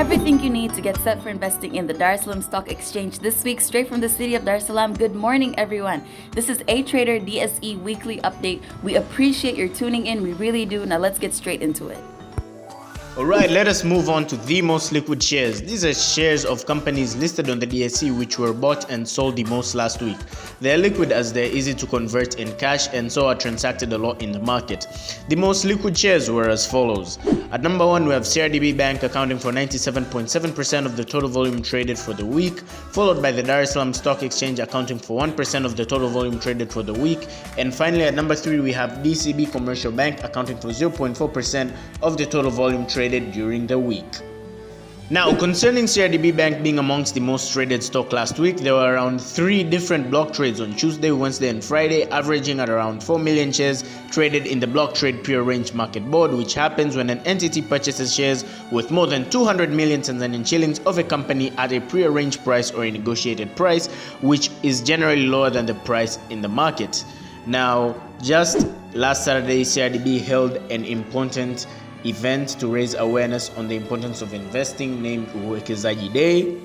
Everything you need to get set for investing in the Dar es Salaam Stock Exchange this week, straight from the city of Dar es Salaam. Good morning, everyone. This is A Trader DSE Weekly Update. We appreciate your tuning in. We really do. Now let's get straight into it. Alright, let us move on to the most liquid shares. These are shares of companies listed on the DSE which were bought and sold the most last week. They are liquid as they're easy to convert in cash and so are transacted a lot in the market. The most liquid shares were as follows. At number 1, we have CRDB Bank accounting for 97.7% of the total volume traded for the week, followed by the Dar es Salaam Stock Exchange accounting for 1% of the total volume traded for the week, and finally at number 3 we have DCB Commercial Bank accounting for 0.4% of the total volume traded during the week. Now, concerning CRDB Bank being amongst the most traded stock last week, there were around 3 different block trades on Tuesday, Wednesday and Friday, averaging at around 4 million shares traded in the block trade pure range market board, which happens when an entity purchases shares worth more than 200 million Tanzanian shillings of a company at a pre-arranged price or a negotiated price, which is generally lower than the price in the market. Now, just last Saturday, CRDB held an important event to raise awareness on the importance of investing named Uwekezaji Day,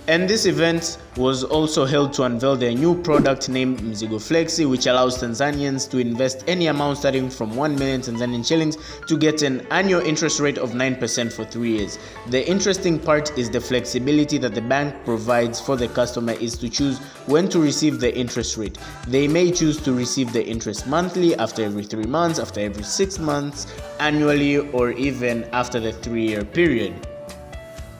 and this event was also held to unveil their new product named Mzigo Flexi, which allows Tanzanians to invest any amount starting from 1 million Tanzanian shillings to get an annual interest rate of 9% for 3 years. The interesting part is the flexibility that the bank provides for the customer is to choose when to receive the interest rate. They may choose to receive the interest monthly, after every 3 months, after every 6 months, annually, or even after the 3-year period.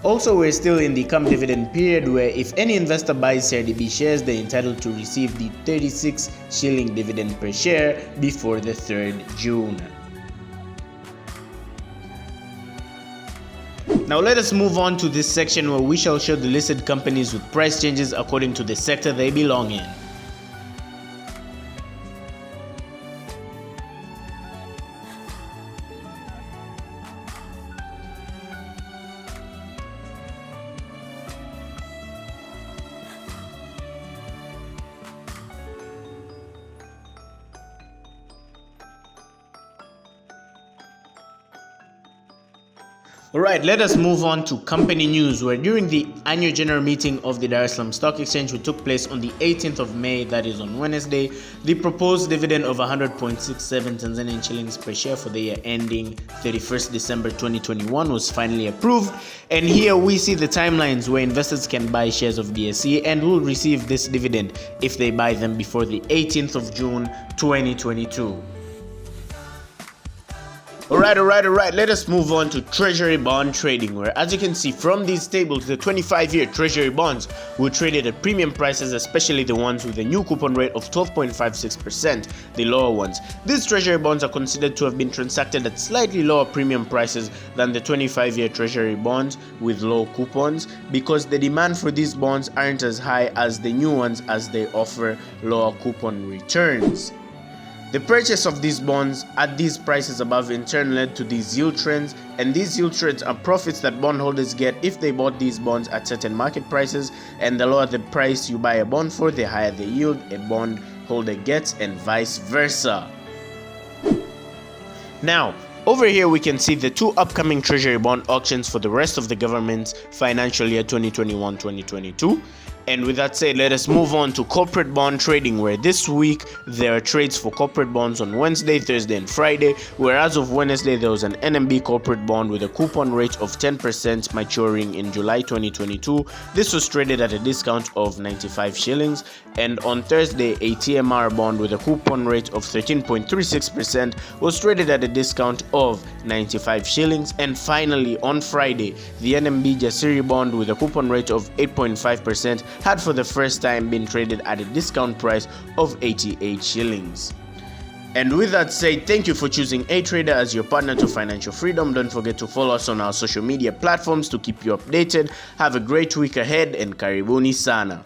Also, we're still in the come dividend period where if any investor buys CRDB shares, they're entitled to receive the 36 shilling dividend per share before the 3rd June. Now let us move on to this section where we shall show the listed companies with price changes according to the sector they belong in. Alright, let us move on to company news, where during the annual general meeting of the Dar es Salaam Stock Exchange, which took place on the 18th of May, that is on Wednesday, the proposed dividend of 100.67 Tanzanian shillings per share for the year ending 31st December 2021 was finally approved. And here we see the timelines where investors can buy shares of DSE and will receive this dividend if they buy them before the 18th of June 2022. Alright, let us move on to Treasury bond trading, where as you can see from these tables, the 25-year Treasury bonds were traded at premium prices, especially the ones with a new coupon rate of 12.56%, the lower ones. These Treasury bonds are considered to have been transacted at slightly lower premium prices than the 25-year Treasury bonds with low coupons, because the demand for these bonds aren't as high as the new ones as they offer lower coupon returns. The purchase of these bonds at these prices above in turn led to these yield trends, and these yield trends are profits that bondholders get if they bought these bonds at certain market prices, and the lower the price you buy a bond for, the higher the yield a bondholder gets, and vice versa. Now, over here we can see the 2 upcoming Treasury bond auctions for the rest of the government's financial year 2021-2022. And with that said, let us move on to corporate bond trading, where this week there are trades for corporate bonds on Wednesday, Thursday and Friday, where as of Wednesday there was an NMB corporate bond with a coupon rate of 10% maturing in July 2022. This was traded at a discount of 95 shillings, and on Thursday a TMR bond with a coupon rate of 13.36% was traded at a discount of 95 shillings, and finally on Friday the NMB Jasiri bond with a coupon rate of 8.5% had for the first time been traded at a discount price of 88 shillings. And with that said, thank you for choosing A Trader as your partner to financial freedom. Don't forget to follow us on our social media platforms to keep you updated. Have a great week ahead and karibuni sana.